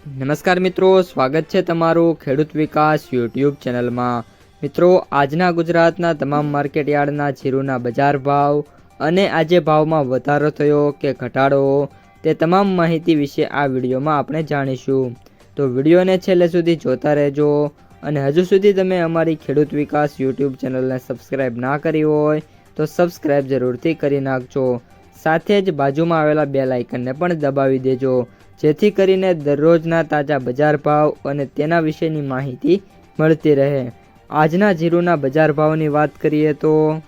નમસ્કાર મિત્રો, સ્વાગત છે તમારું ખેડૂત વિકાસ યુટ્યુબ ચેનલમાં। મિત્રો, આજના ગુજરાતના તમામ માર્કેટયાર્ડના જીરુના બજાર ભાવ અને આજે ભાવમાં વધારો થયો કે ઘટાડો તે તમામ માહિતી વિશે આ વિડીયોમાં આપણે જાણીશું। તો વિડીયોને છેલ્લે સુધી જોતા રહેજો અને હજુ સુધી તમે અમારી ખેડૂત વિકાસ યુટ્યુબ ચેનલને સબસ્ક્રાઈબ ના કરી હોય તો સબસ્ક્રાઈબ જરૂરથી કરી નાખજો। સાથે જ બાજુમાં આવેલા બેલ આઇકનને પણ દબાવી દેજો, જેથી કરીને દરરોજના તાજા બજાર ભાવ અને તેના વિશેની માહિતી મળતી રહે। આજના જીરુના બજાર ભાવની વાત કરીએ તો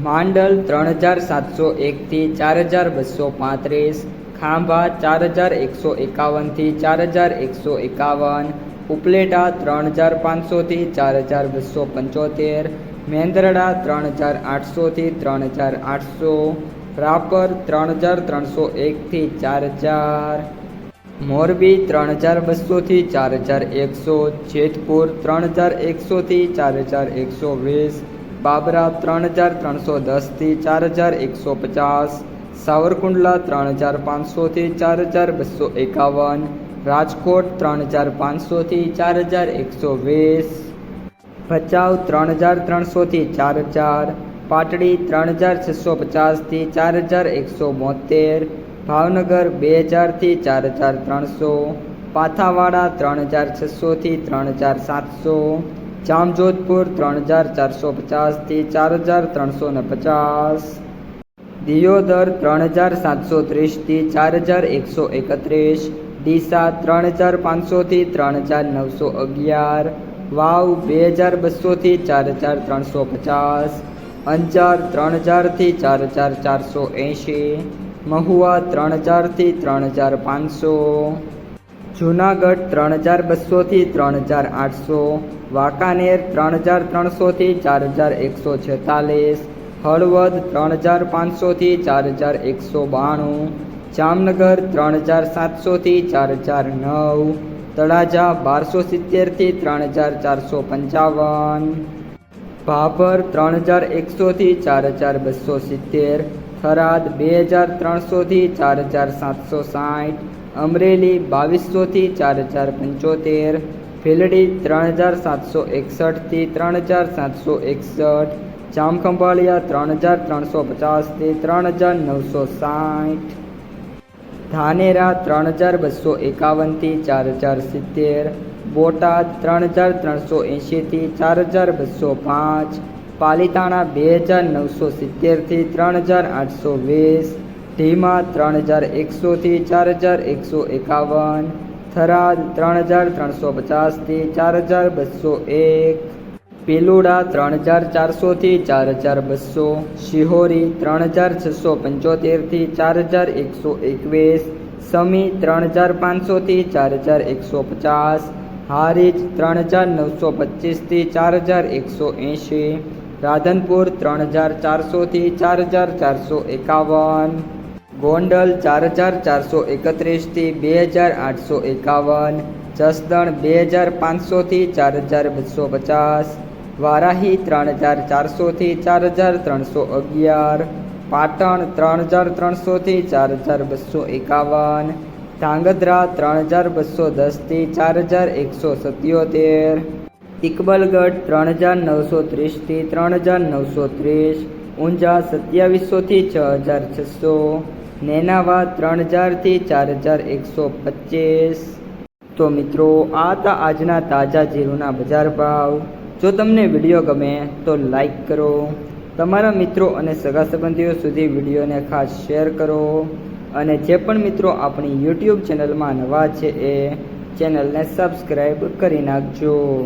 માંડલ 3701 થી 4235, ખાંભા 4151 થી 4151, ઉપલેટા 3500 થી 4275, મેંદરડા 3800 થી 3800, રાપર 3301 થી 4000, મોરબી 3200 થી 4100, જેતપુર 3100 થી 4120, બાબરા 3310 થી 4150, સાવરકુંડલા 3500 થી 4251, રાજકોટ 3500 થી 4120, ભચાઉ 3300 થી 4000, પાટડી 3650 થી 4172, ભાવનગર 2000 થી 4300, પાથાવાડા 3600 થી 3700, જામજોધપુર 3450 થી 4350, દિયોદર 3730 થી 4131, ડીસા 3500 થી 3911, વાવ 2200 થી 4350, અંજાર 3000 થી 4480, મહુવા 3000 થી 3500, જૂનાગઢ 3200 થી 3800, વાંકાનેર 3300 થી 4146, હળવદ 3500 થી 4192, જામનગર 3700 થી 4009, તળાજા 1270 થી 3455, ભાભર 3100 થી 4270, થરાદ 2300 થી 4760, અમરેલી 2200 થી 4075, ભીલડી 3761 થી 3761, જામખંભાળિયા 3350 થી 3960, ધાનેરા 3251 થી 4070, બોટાદ 3380 થી 4205, પાલીતાણા 2970 થી 3820, ઢીમા 3100 થી 4151, થરાદ 3350 થી 4201, પીલુડા 3400 થી 4200, શિહોરી 3675 થી 4121, સમી 3500 થી 4150, હારીજ 3925 થી 4180, રાધનપુર 3400 થી 4451, ગોંડલ 4431 થી 2851, જસદણ 2500 થી 4250, વારાહી 3400 થી 4311, પાટણ 3300 થી 4251, ધાંગધ્રા 3210 થી 4177, ઇકબલગઢ 3930 થી 3930, ઊંઝા 2700 થી 6600, નેનાવા 3000 થી 4125। તો મિત્રો, આ હતા આજના તાજા જીરુના બજાર ભાવ। જો તમને વિડીયો ગમે તો લાઈક કરો, તમારા મિત્રો અને સગા સંબંધીઓ સુધી વિડીયોને ખાસ શેર કરો અને જે પણ મિત્રો આપણી યુટ્યુબ ચેનલમાં નવા છે એ ચેનલને સબસ્ક્રાઈબ કરી નાખજો।